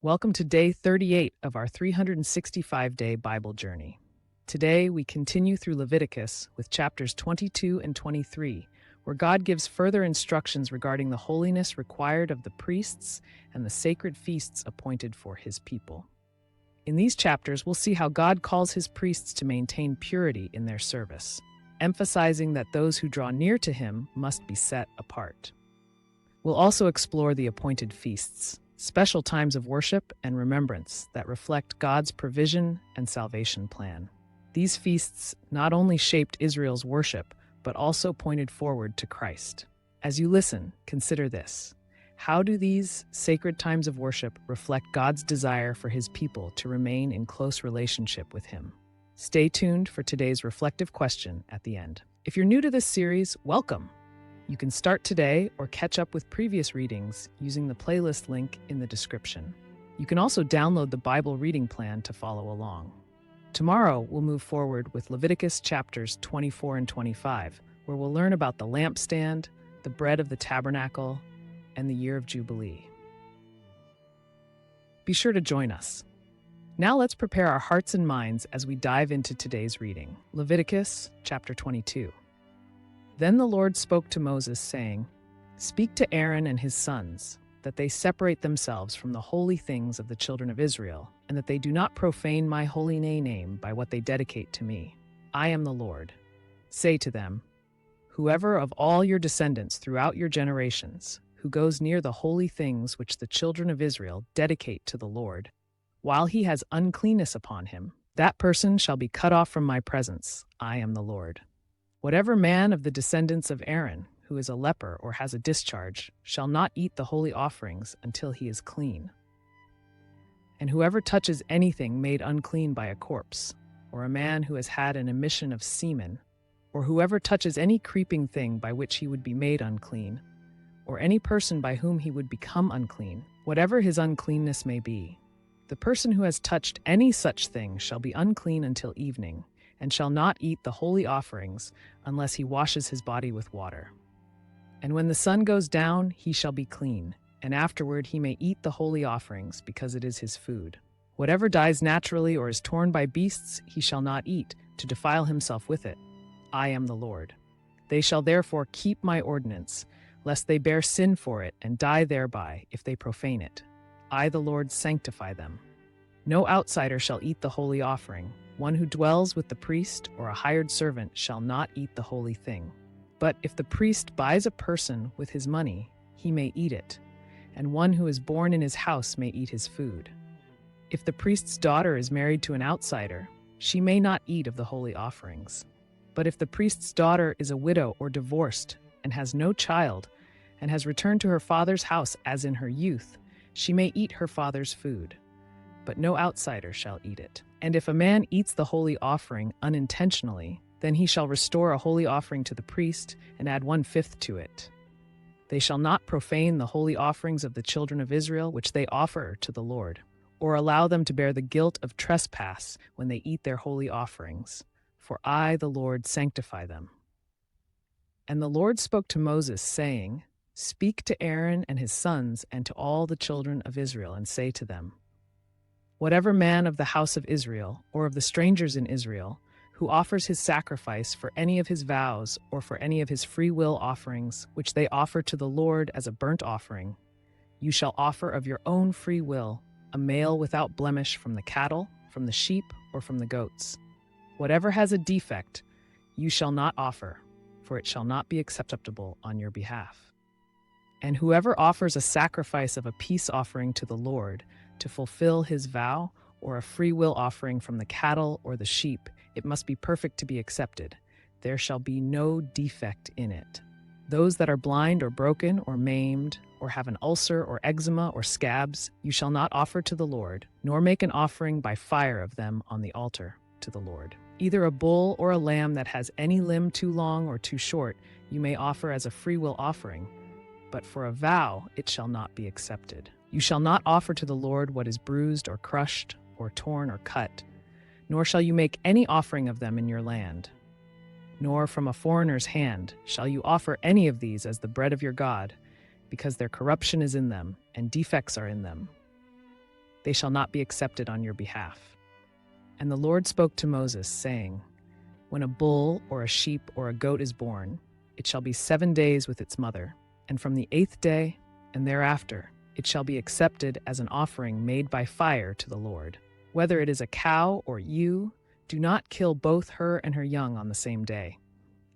Welcome to day 38 of our 365-day Bible journey. Today, we continue through Leviticus with chapters 22 and 23, where God gives further instructions regarding the holiness required of the priests and the sacred feasts appointed for his people. In these chapters, we'll see how God calls his priests to maintain purity in their service, emphasizing that those who draw near to him must be set apart. We'll also explore the appointed feasts, special times of worship and remembrance that reflect God's provision and salvation plan. These feasts not only shaped Israel's worship, but also pointed forward to Christ. As you listen, consider this. How do these sacred times of worship reflect God's desire for his people to remain in close relationship with him? Stay tuned for today's reflective question at the end. If you're new to this series, welcome. You can start today or catch up with previous readings using the playlist link in the description. You can also download the Bible reading plan to follow along. Tomorrow, we'll move forward with Leviticus chapters 24 and 25, where we'll learn about the lampstand, the bread of the tabernacle, and the year of Jubilee. Be sure to join us. Now let's prepare our hearts and minds as we dive into today's reading. Leviticus chapter 22. Then the Lord spoke to Moses, saying, "Speak to Aaron and his sons, that they separate themselves from the holy things of the children of Israel, and that they do not profane my holy name by what they dedicate to me. I am the Lord. Say to them, whoever of all your descendants throughout your generations, who goes near the holy things which the children of Israel dedicate to the Lord, while he has uncleanness upon him, that person shall be cut off from my presence. I am the Lord. Whatever man of the descendants of Aaron, who is a leper or has a discharge, shall not eat the holy offerings until he is clean. And whoever touches anything made unclean by a corpse, or a man who has had an emission of semen, or whoever touches any creeping thing by which he would be made unclean, or any person by whom he would become unclean, whatever his uncleanness may be, the person who has touched any such thing shall be unclean until evening, and shall not eat the holy offerings unless he washes his body with water. And when the sun goes down, he shall be clean, and afterward he may eat the holy offerings, because it is his food. Whatever dies naturally or is torn by beasts, he shall not eat, to defile himself with it. I am the Lord. They shall therefore keep my ordinance, lest they bear sin for it and die thereby, if they profane it. I, the Lord, sanctify them. No outsider shall eat the holy offering. One who dwells with the priest or a hired servant shall not eat the holy thing. But if the priest buys a person with his money, he may eat it, and one who is born in his house may eat his food. If the priest's daughter is married to an outsider, she may not eat of the holy offerings. But if the priest's daughter is a widow or divorced and has no child, and has returned to her father's house as in her youth, she may eat her father's food, but no outsider shall eat it. And if a man eats the holy offering unintentionally, then he shall restore a holy offering to the priest and add 1/5 to it. They shall not profane the holy offerings of the children of Israel which they offer to the Lord, or allow them to bear the guilt of trespass when they eat their holy offerings. For I, the Lord, sanctify them. And the Lord spoke to Moses, saying, Speak to Aaron and his sons and to all the children of Israel, and say to them, Whatever man of the house of Israel, or of the strangers in Israel, who offers his sacrifice for any of his vows or for any of his free will offerings, which they offer to the Lord as a burnt offering, you shall offer of your own free will a male without blemish from the cattle, from the sheep, or from the goats. Whatever has a defect, you shall not offer, for it shall not be acceptable on your behalf. And whoever offers a sacrifice of a peace offering to the Lord, to fulfill his vow, or a free will offering from the cattle or the sheep, it must be perfect to be accepted. There shall be no defect in it. Those that are blind or broken or maimed, or have an ulcer or eczema or scabs, you shall not offer to the Lord, nor make an offering by fire of them on the altar to the Lord. Either a bull or a lamb that has any limb too long or too short, you may offer as a free will offering, but for a vow it shall not be accepted. You shall not offer to the Lord what is bruised or crushed or torn or cut, nor shall you make any offering of them in your land. Nor from a foreigner's hand shall you offer any of these as the bread of your God, because their corruption is in them, and defects are in them. they shall not be accepted on your behalf. And the Lord spoke to Moses, saying, When a bull or a sheep or a goat is born, it shall be 7 days with its mother, and from the 8th day and thereafter it shall be accepted as an offering made by fire to the Lord. Whether it is a cow or ewe, do not kill both her and her young on the same day.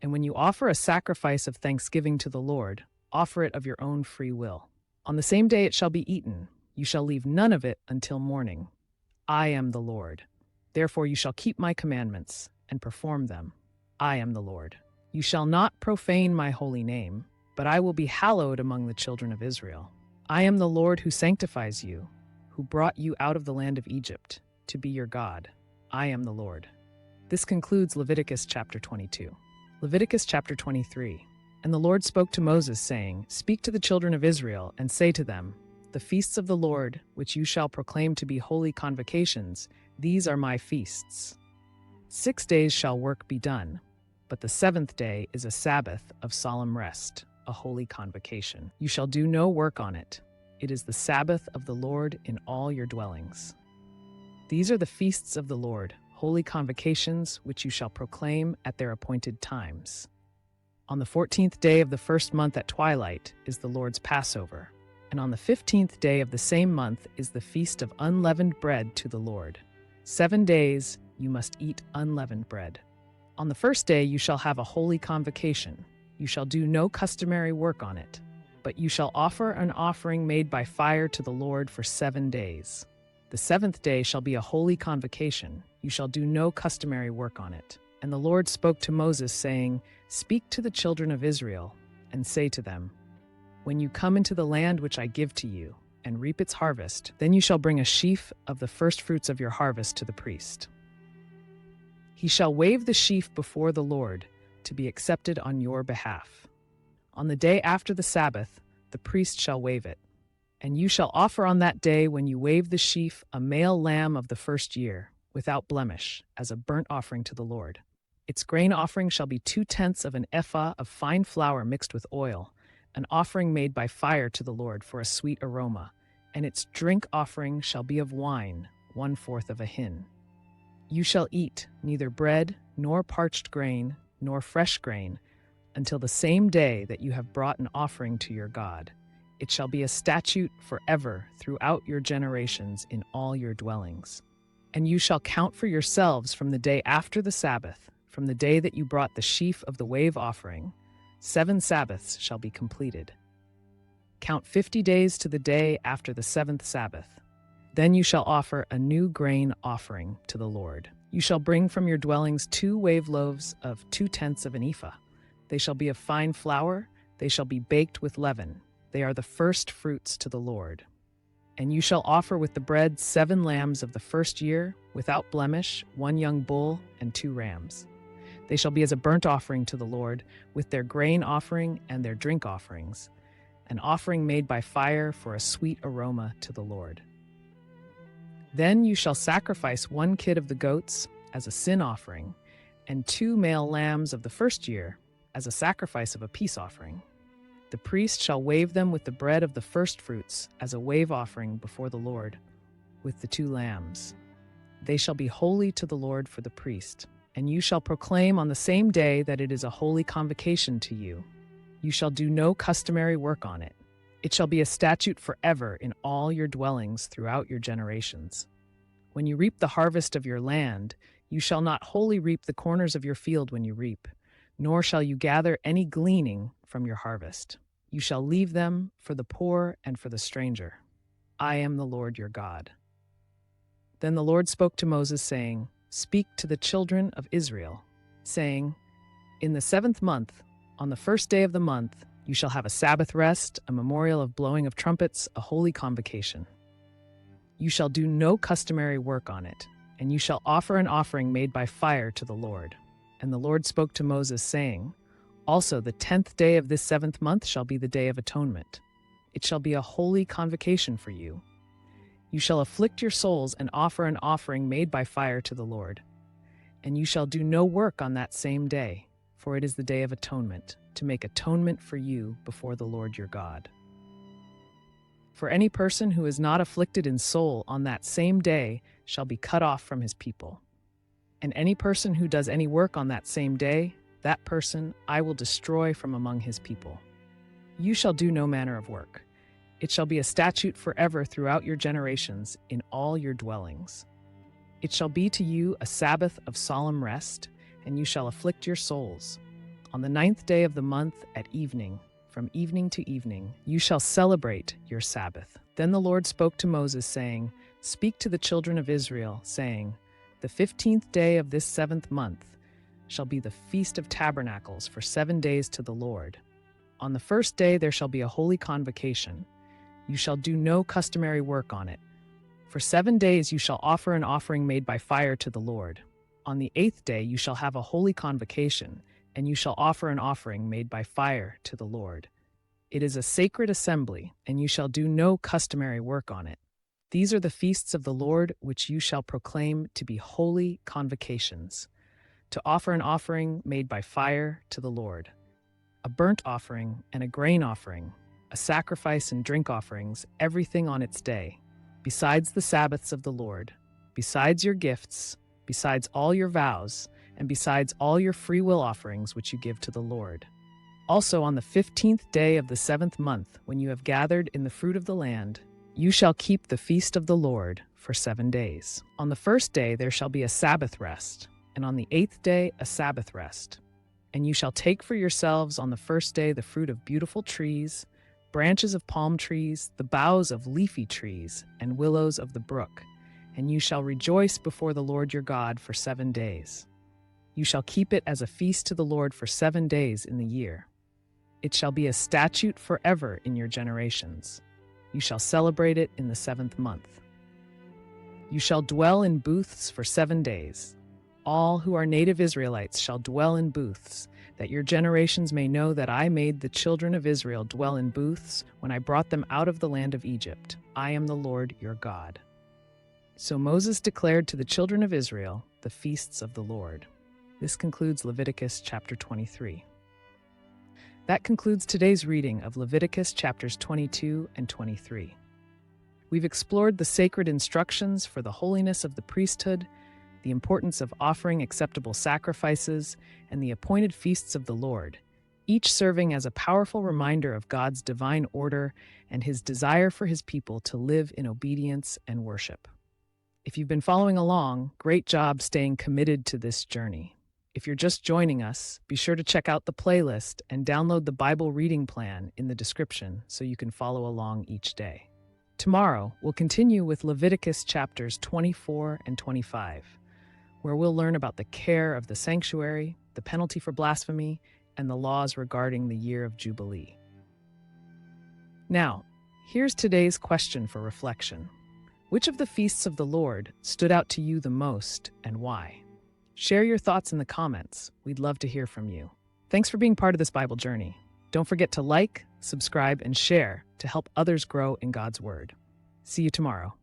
And when you offer a sacrifice of thanksgiving to the Lord, offer it of your own free will. On the same day it shall be eaten. You shall leave none of it until morning. I am the Lord. Therefore you shall keep my commandments and perform them. I am the Lord. You shall not profane my holy name, but I will be hallowed among the children of Israel. I am the Lord who sanctifies you, who brought you out of the land of Egypt, to be your God. I am the Lord. This concludes Leviticus chapter 22. Leviticus chapter 23. And the Lord spoke to Moses, saying, Speak to the children of Israel, and say to them, The feasts of the Lord, which you shall proclaim to be holy convocations, these are my feasts. 6 days shall work be done, but the 7th day is a Sabbath of solemn rest, a holy convocation. You shall do no work on it. It is the Sabbath of the Lord in all your dwellings. These are the feasts of the Lord, holy convocations, which you shall proclaim at their appointed times. On the 14th day of the first month at twilight is the Lord's Passover, and on the 15th day of the same month is the feast of unleavened bread to the Lord. 7 days you must eat unleavened bread. On the first day you shall have a holy convocation. You shall do no customary work on it, but you shall offer an offering made by fire to the Lord for 7 days. The 7th day shall be a holy convocation. You shall do no customary work on it. And the Lord spoke to Moses, saying, Speak to the children of Israel, and say to them, When you come into the land which I give to you, and reap its harvest, then you shall bring a sheaf of the firstfruits of your harvest to the priest. He shall wave the sheaf before the Lord, to be accepted on your behalf. On the day after the Sabbath, the priest shall wave it. And you shall offer on that day when you wave the sheaf a male lamb of the first year, without blemish, as a burnt offering to the Lord. Its grain offering shall be 2/10 of an ephah of fine flour mixed with oil, an offering made by fire to the Lord for a sweet aroma, and its drink offering shall be of wine, 1/4 of a hin. You shall eat neither bread, nor parched grain, nor fresh grain, until the same day that you have brought an offering to your God. It shall be a statute forever throughout your generations in all your dwellings. And you shall count for yourselves from the day after the Sabbath, from the day that you brought the sheaf of the wave offering. 7 Sabbaths shall be completed. Count 50 days to the day after the 7th Sabbath. Then you shall offer a new grain offering to the Lord. You shall bring from your dwellings 2 wave loaves of 2/10 of an ephah. They shall be of fine flour. They shall be baked with leaven. They are the first fruits to the Lord. And you shall offer with the bread 7 lambs of the first year, without blemish, 1 young bull, and 2 rams. They shall be as a burnt offering to the Lord, with their grain offering and their drink offerings, an offering made by fire for a sweet aroma to the Lord. Then you shall sacrifice 1 kid of the goats as a sin offering, and 2 male lambs of the first year as a sacrifice of a peace offering. The priest shall wave them with the bread of the firstfruits as a wave offering before the Lord, with the 2 lambs. They shall be holy to the Lord for the priest, and you shall proclaim on the same day that it is a holy convocation to you. You shall do no customary work on it. It shall be a statute forever in all your dwellings throughout your generations. When you reap the harvest of your land, you shall not wholly reap the corners of your field when you reap, nor shall you gather any gleaning from your harvest. You shall leave them for the poor and for the stranger. I am the Lord your God. Then the Lord spoke to Moses, saying, Speak to the children of Israel, saying, In the 7th month, on the first day of the month, you shall have a Sabbath rest, a memorial of blowing of trumpets, a holy convocation. You shall do no customary work on it, and you shall offer an offering made by fire to the Lord. And the Lord spoke to Moses, saying, Also the 10th day of this 7th month shall be the day of atonement. It shall be a holy convocation for you. You shall afflict your souls and offer an offering made by fire to the Lord. And you shall do no work on that same day, for it is the day of atonement, to make atonement for you before the Lord your God. For any person who is not afflicted in soul on that same day shall be cut off from his people. And any person who does any work on that same day, that person I will destroy from among his people. You shall do no manner of work. It shall be a statute forever throughout your generations in all your dwellings. It shall be to you a Sabbath of solemn rest, and you shall afflict your souls. On the 9th day of the month at evening, from evening to evening, you shall celebrate your Sabbath. Then the Lord spoke to Moses, saying, Speak to the children of Israel, saying, The 15th day of this 7th month shall be the Feast of Tabernacles for 7 days to the Lord. On the first day there shall be a holy convocation. You shall do no customary work on it. For 7 days you shall offer an offering made by fire to the Lord. On the 8th day you shall have a holy convocation, and you shall offer an offering made by fire to the Lord. It is a sacred assembly, and you shall do no customary work on it. These are the feasts of the Lord which you shall proclaim to be holy convocations, to offer an offering made by fire to the Lord, a burnt offering and a grain offering, a sacrifice and drink offerings, everything on its day, besides the Sabbaths of the Lord, besides your gifts, besides all your vows, and besides all your free will offerings which you give to the Lord. Also on the 15th day of the 7th month, when you have gathered in the fruit of the land, you shall keep the feast of the Lord for 7 days. On the first day there shall be a Sabbath rest, and on the 8th day a Sabbath rest. And you shall take for yourselves on the first day the fruit of beautiful trees, branches of palm trees, the boughs of leafy trees, and willows of the brook, and you shall rejoice before the Lord your God for 7 days. You shall keep it as a feast to the Lord for 7 days in the year. It shall be a statute forever in your generations. You shall celebrate it in the 7th month. You shall dwell in booths for 7 days. All who are native Israelites shall dwell in booths, that your generations may know that I made the children of Israel dwell in booths when I brought them out of the land of Egypt. I am the Lord your God. So Moses declared to the children of Israel the feasts of the Lord. This concludes Leviticus chapter 23. That concludes today's reading of Leviticus chapters 22 and 23. We've explored the sacred instructions for the holiness of the priesthood, the importance of offering acceptable sacrifices, and the appointed feasts of the Lord, each serving as a powerful reminder of God's divine order and his desire for his people to live in obedience and worship. If you've been following along, great job staying committed to this journey. If you're just joining us, be sure to check out the playlist and download the Bible reading plan in the description so you can follow along each day. Tomorrow, we'll continue with Leviticus chapters 24 and 25, where we'll learn about the care of the sanctuary, the penalty for blasphemy, and the laws regarding the year of Jubilee. Now, here's today's question for reflection. Which of the feasts of the Lord stood out to you the most, and why? Share your thoughts in the comments. We'd love to hear from you. Thanks for being part of this Bible journey. Don't forget to like, subscribe, and share to help others grow in God's Word. See you tomorrow.